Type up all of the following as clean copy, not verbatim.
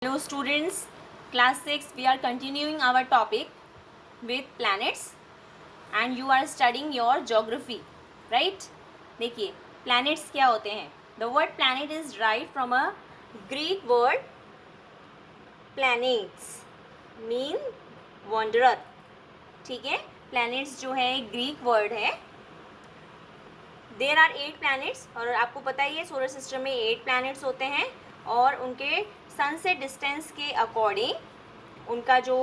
Hello students, class 6 we are continuing our topic with planets and you are studying your geography, right? देखिए planets क्या होते हैं. The word planet is derived from a Greek word planets mean wanderer. ठीक है, planets जो है Greek word है. There are 8 planets और आपको पता ही है सोलर सिस्टम में 8 प्लैनेट्स होते हैं और उनके सन से डिस्टेंस के अकॉर्डिंग उनका जो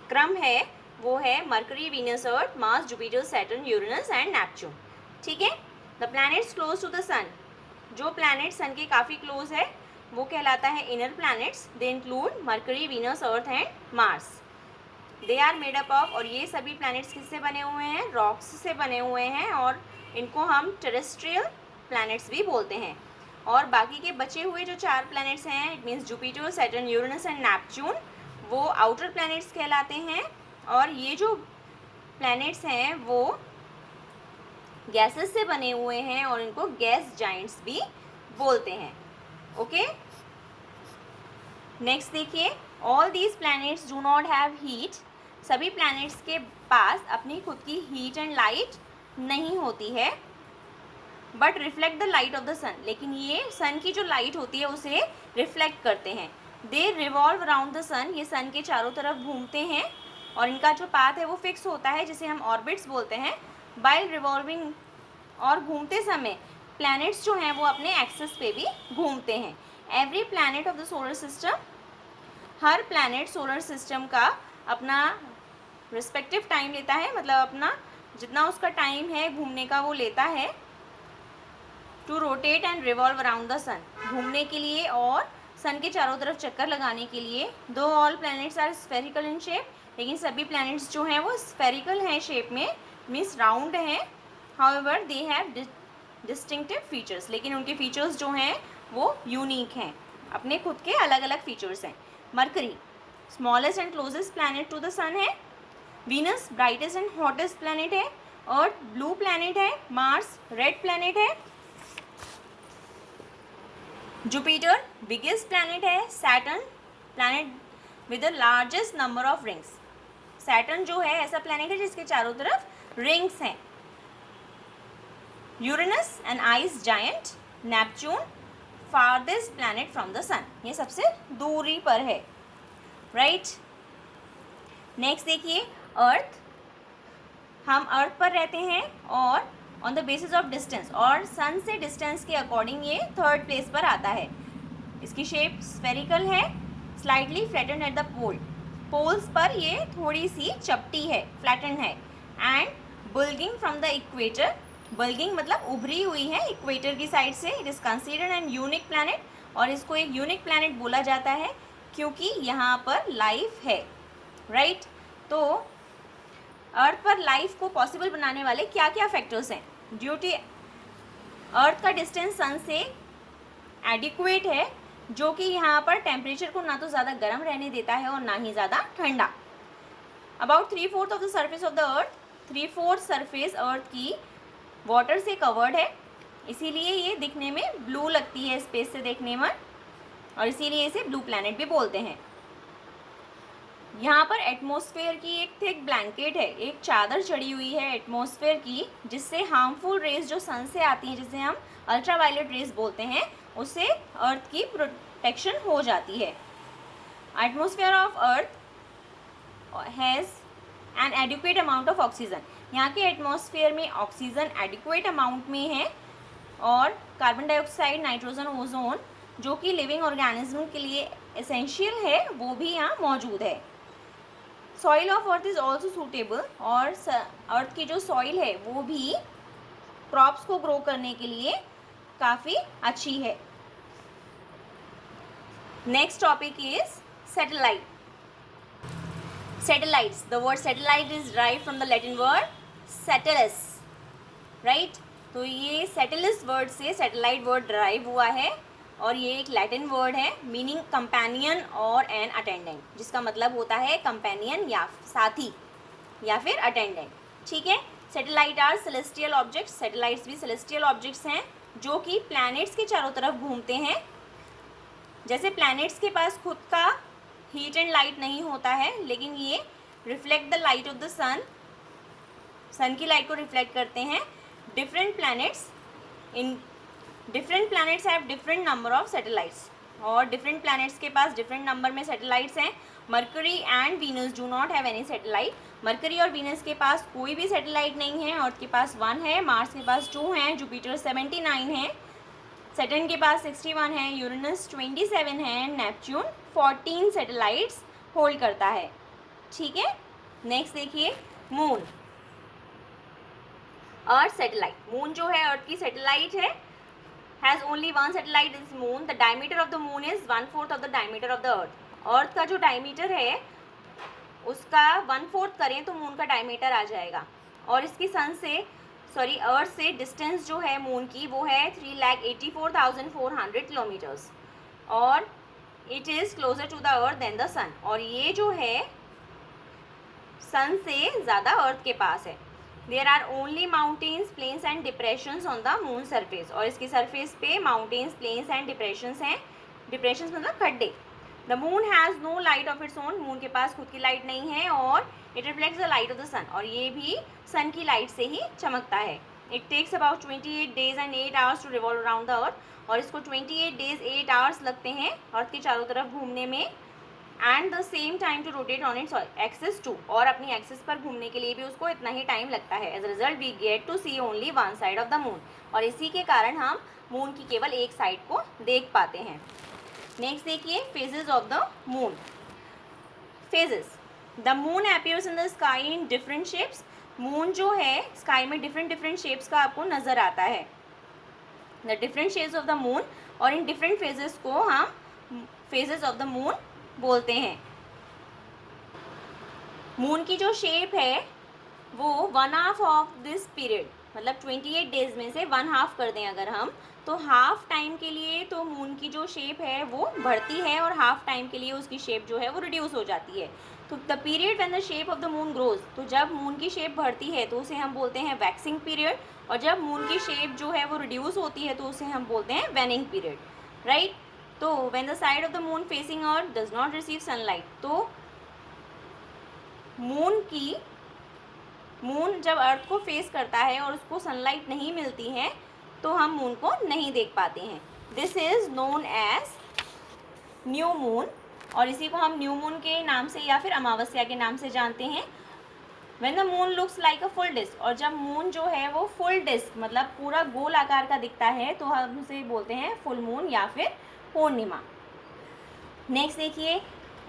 क्रम है वो है Mercury, Venus, Earth, Mars, Jupiter, Saturn, Uranus and Neptune. ठीक है. The planets close to the sun, जो प्लैनेट सन के काफ़ी क्लोज है वो कहलाता है inner planets. They include Mercury, Venus, Earth and Mars. They are made up of, और ये सभी प्लैनेट्स किससे बने हुए हैं? रॉक्स से बने हुए हैं और इनको हम टेरेस्ट्रियल प्लैनेट्स भी बोलते हैं. और बाकी के बचे हुए जो 4 प्लैनेट्स हैं, it means Jupiter, Saturn, Uranus and Neptune, वो आउटर प्लैनेट्स कहलाते हैं. और ये जो प्लैनेट्स हैं वो गैसेस से बने हुए हैं और इनको गैस जाइंट्स भी बोलते हैं. ओके, नेक्स्ट देखिए, all these planets do not have heat. सभी प्लैनेट्स के पास अपनी खुद की हीट एंड लाइट नहीं होती है, but reflect the light of the sun. लेकिन ये सन की जो लाइट होती है उसे रिफ्लेक्ट करते हैं. दे रिवॉल्व अराउंड द सन, ये सन के चारों तरफ घूमते हैं और इनका जो पाथ है वो फिक्स होता है जिसे हम ऑर्बिट्स बोलते हैं. वाइल रिवॉल्विंग, और घूमते समय प्लैनेट्स जो हैं वो अपने एक्सिस पे भी घूमते हैं. Every planet of the solar system, her planet solar system का अपना रिस्पेक्टिव टाइम लेता है, मतलब अपना जितना उसका टाइम है घूमने का वो लेता है. To rotate and revolve around the sun, घूमने के लिए और सन के चारों तरफ चक्कर लगाने के लिए. Though all planets are spherical in shape, लेकिन सभी प्लैनेट्स जो हैं वो स्फेरिकल हैं शेप में, मीन्स राउंड हैं. However they have distinctive features, लेकिन उनके फीचर्स जो हैं वो यूनिक हैं, अपने खुद के अलग अलग फीचर्स हैं. Mercury smallest and closest planet to the sun है. Venus brightest and hottest planet है. अर्थ ब्लू प्लैनेट है. मार्स रेड प्लैनेट है. जुपिटर बिगेस्ट प्लैनेट है. Saturn planet with the largest number of rings, Saturn जो है ऐसा planet है जिसके चारों तरफ रिंग्स हैं. Uranus an ice giant. Neptune farthest planet from the sun, ये सबसे दूरी पर है, राइट. नेक्स्ट देखिए, अर्थ, हम अर्थ पर रहते हैं और on the basis of distance, और सन से डिस्टेंस के अकॉर्डिंग ये 3rd प्लेस पर आता है. इसकी शेप स्फेरिकल है, slightly flattened at the pole, poles पर ये थोड़ी सी चपटी है, फ्लैटेंड है. And bulging from the equator, bulging मतलब उभरी हुई है इक्वेटर की साइड से. It is considered an unique planet, और इसको एक यूनिक प्लैनेट बोला जाता है क्योंकि यहाँ पर लाइफ है, राइट. तो अर्थ पर लाइफ को पॉसिबल बनाने वाले क्या क्या फैक्टर्स हैं? ड्यू टू अर्थ का डिस्टेंस सन से एडिक्वेट है, जो कि यहाँ पर टेम्परेचर को ना तो ज़्यादा गर्म रहने देता है और ना ही ज़्यादा ठंडा. About 3/4 of the surface of the Earth, 3/4 surface Earth की वाटर से कवर्ड है, इसीलिए ये दिखने में ब्लू लगती है स्पेस से देखने में, और इसीलिए इसे ब्लू प्लैनेट भी बोलते हैं. यहाँ पर एटमॉस्फेयर की एक थिक ब्लैंकेट है, एक चादर चढ़ी हुई है एटमॉस्फेयर की, जिससे हार्मफुल रेज जो सन से आती हैं, जिसे हम अल्ट्रावायलेट रेज बोलते हैं, उससे अर्थ की प्रोटेक्शन हो जाती है. Atmosphere of earth has an adequate amount of oxygen, यहाँ के एटमॉस्फेयर में ऑक्सीजन एडिक्वेट अमाउंट में है, और कार्बन डाइऑक्साइड, नाइट्रोजन, ओजोन जो कि लिविंग ऑर्गेनिज्म के लिए एसेंशियल है वो भी यहाँ मौजूद है. Soil of earth is also suitable, और अर्थ की जो सॉइल है वो भी क्रॉप्स को ग्रो करने के लिए काफ़ी अच्छी है. Next topic is satellite. Satellites. The word satellite is derived from the Latin word satellus, right? तो ये सैटेलिस वर्ड से सैटेलाइट वर्ड डराइव हुआ है, और ये एक लैटिन वर्ड है मीनिंग कंपेनियन और एन अटेंडेंट, जिसका मतलब होता है कंपेनियन या साथी या फिर अटेंडेंट. ठीक है. Satellite are celestial objects, satellites भी सेलेस्टियल ऑब्जेक्ट्स हैं जो कि प्लैनेट्स के चारों तरफ घूमते हैं जैसे प्लैनेट्स के पास खुद का हीट एंड लाइट नहीं होता है, लेकिन ये reflect the light of the sun की लाइट को रिफ्लेक्ट करते हैं। Different planets have different number of satellites, और डिफरेंट प्लैनेट्स के पास डिफरेंट नंबर में सैटेलाइट्स हैं। Mercury and Venus do not have any satellite. Mercury और वीनस के पास कोई भी सैटेलाइट नहीं है। अर्थ के पास 1 है, मार्स के पास 2 हैं, जुपिटर 79 है, सैटर्न के पास 61 है, यूरेनस 27 है, नेपच्यून 14 सैटेलाइट्स होल्ड करता है। ठीक है, नेक्स्ट देखिए मून। अर्थ सैटेलाइट, मून जो है अर्थ की सैटेलाइट है, has only 1 satellite is moon. The diameter of the moon is 1/4 of the diameter of the Earth. Earth का जो डायमीटर है उसका 1/4 करें तो मून का डायमीटर आ जाएगा। और इसकी अर्थ से डिस्टेंस जो है मून की वो है 3,84,400 किलोमीटर्स, और it is closer to the Earth than the sun. और ये जो है सन से ज़्यादा अर्थ के पास है। There are only mountains, plains and depressions on the moon surface. और इसकी सरफेस पे माउंटेन्स, प्लेन्स एंड डिप्रेशंस हैं। डिप्रेशंस मतलब खड्डे। The moon has no light of its own, moon के पास खुद की लाइट नहीं है, और it reflects the light of the sun, और ये भी सन की लाइट से ही चमकता है। It takes about 28 days and 8 hours to revolve around the Earth. और इसको 28 days 8 hours लगते हैं अर्थ के चारों तरफ घूमने में, and the same time to rotate on its axis to, और अपनी एक्सिस पर घूमने के लिए भी उसको इतना ही टाइम लगता है। As a result we get to see only 1 side of the moon, और इसी के कारण हम मून की केवल एक साइड को देख पाते हैं। नेक्स्ट देखिए phases of the moon. Phases, the moon appears in the sky in different shapes. Moon जो है स्काई में डिफरेंट शेप्स का आपको नज़र आता है। The different shapes of the moon, और इन डिफरेंट फेजेस को हम फेजेस ऑफ द मून बोलते हैं। मून की जो शेप है वो 1/2 ऑफ दिस पीरियड, मतलब 28 days में से 1/2 कर दें अगर हम, तो हाफ टाइम के लिए तो मून की जो शेप है वो बढ़ती है, और हाफ टाइम के लिए उसकी शेप जो है वो रिड्यूस हो जाती है। तो the period when the shape of the moon grows, तो जब मून की शेप बढ़ती है तो उसे हम बोलते हैं वैक्सिंग पीरियड, और जब मून की शेप जो है वो रिड्यूस होती है तो उसे हम बोलते हैं वेनिंग पीरियड, राइट। तो when the side of the moon facing earth does not receive sunlight, तो मून जब अर्थ को फेस करता है और उसको सनलाइट नहीं मिलती है तो हम मून को नहीं देख पाते हैं। This is known as new moon, और इसी को हम न्यू मून के नाम से या फिर अमावस्या के नाम से जानते हैं। When the moon looks like a full disc, और जब मून जो है वो फुल डिस्क मतलब पूरा गोल आकार का दिखता है तो हम उसे बोलते हैं फुल मून या फिर पूर्णिमा। नेक्स्ट देखिए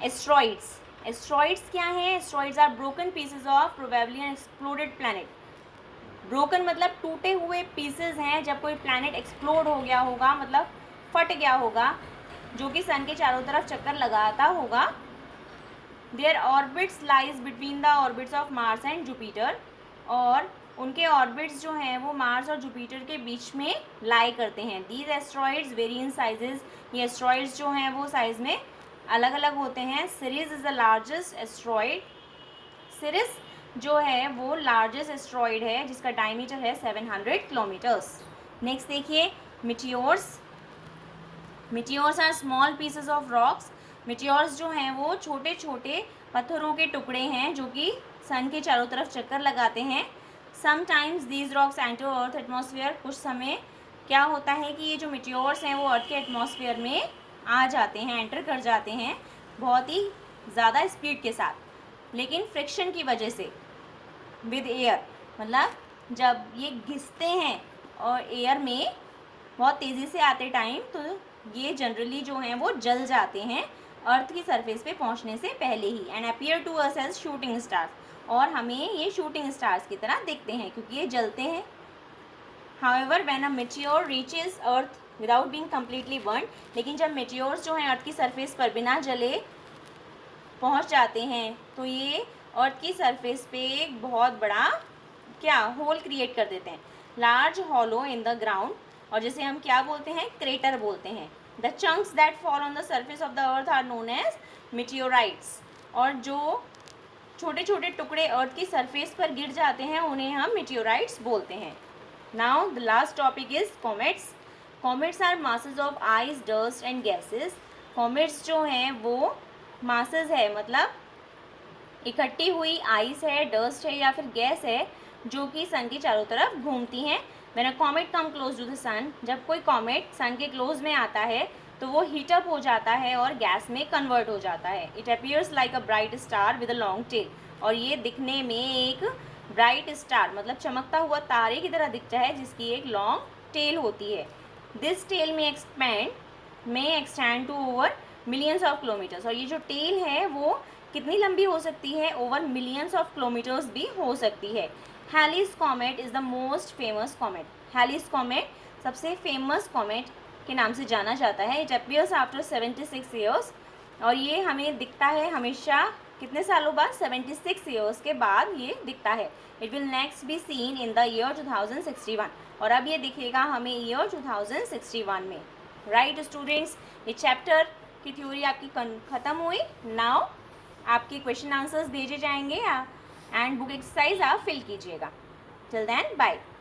एस्ट्रॉइड्स। एस्ट्रॉइड्स क्या हैं? Asteroids are broken pieces of probably an exploded planet. Broken मतलब टूटे हुए पीसेज हैं, जब कोई प्लैनेट एक्सप्लोड हो गया होगा, मतलब फट गया होगा, जो कि सन के चारों तरफ चक्कर लगाता होगा। There orbits lies between the orbits of Mars and Jupiter, और उनके ऑर्बिट्स जो हैं वो मार्स और जुपिटर के बीच में लाई करते हैं। These asteroids very in sizes, ये एस्ट्रॉइड्स जो हैं वो साइज में अलग अलग होते हैं। Series is the largest asteroid. Series जो है वो लार्जेस्ट एस्ट्रॉइड है जिसका डायमीटर है 700 किलोमीटर्स। नेक्स्ट देखिए meteors. Meteors are small pieces of rocks. Meteors जो हैं वो छोटे छोटे पत्थरों के टुकड़े हैं जो कि सन के चारों तरफ चक्कर लगाते हैं। Sometimes these rocks enter earth atmosphere. कुछ समय क्या होता है कि ये जो मिटियोर्स हैं वो अर्थ के एटमॉस्फेयर में आ जाते हैं, एंटर कर जाते हैं बहुत ही ज़्यादा स्पीड के साथ, लेकिन फ्रिक्शन की वजह से विद एयर, मतलब जब ये घिसते हैं और एयर में बहुत तेज़ी से आते टाइम, तो ये जनरली जो हैं वो जल जाते हैं अर्थ की सरफेस पे पहुंचने से पहले ही। And appear to us as shooting stars, और हमें ये शूटिंग स्टार्स की तरह दिखते हैं क्योंकि ये जलते हैं। However when a meteor reaches earth without being completely burn, लेकिन जब मेटियोर्स जो हैं अर्थ की सरफेस पर बिना जले पहुंच जाते हैं तो ये अर्थ की सरफेस पे एक बहुत बड़ा होल क्रिएट कर देते हैं, large hollow in the ground, और जिसे हम क्या बोलते हैं? क्रेटर बोलते हैं। The chunks that fall on the surface of the Earth are known as meteorites, और जो छोटे छोटे टुकड़े अर्थ की सरफेस पर गिर जाते हैं उन्हें हम मेटियोराइट्स बोलते हैं। Now the last topic is comets. Comets are masses of ice, dust and gases. Comets जो हैं वो मासेस है, मतलब इकट्ठी हुई आइस है, डस्ट है या फिर गैस है जो कि सन के चारों तरफ घूमती हैं। When a comet come close to the sun, जब कोई कॉमेट सन के क्लोज में आता है तो वो हीटअप हो जाता है और गैस में कन्वर्ट हो जाता है। It appears like a bright star with a long tail, और ये दिखने में एक ब्राइट स्टार मतलब चमकता हुआ तारे की तरह दिखता है जिसकी एक लॉन्ग टेल होती है। This tail may extend to over millions of kilometres, और ये जो टेल है वो कितनी लंबी हो सकती है, ओवर मिलियंस ऑफ किलोमीटर्स भी हो सकती है। Halley's comet is the most famous comet, Halley's comet सबसे फेमस कॉमेट के नाम से जाना जाता है। इट अपीयर्स आफ्टर 76 ईयर्स, और ये हमें दिखता है हमेशा कितने सालों बाद, 76 ईयर्स के बाद ये दिखता है। It will next be seen in the year 2061, और अब ये दिखेगा हमें ईयर 2061 में। राइट स्टूडेंट्स, ये चैप्टर की थ्योरी आपकी ख़त्म हुई। नाउ आपके क्वेश्चन आंसर्स भेजे जाएंगे एंड बुक एक्सरसाइज आप फिल कीजिएगा। Till then bye.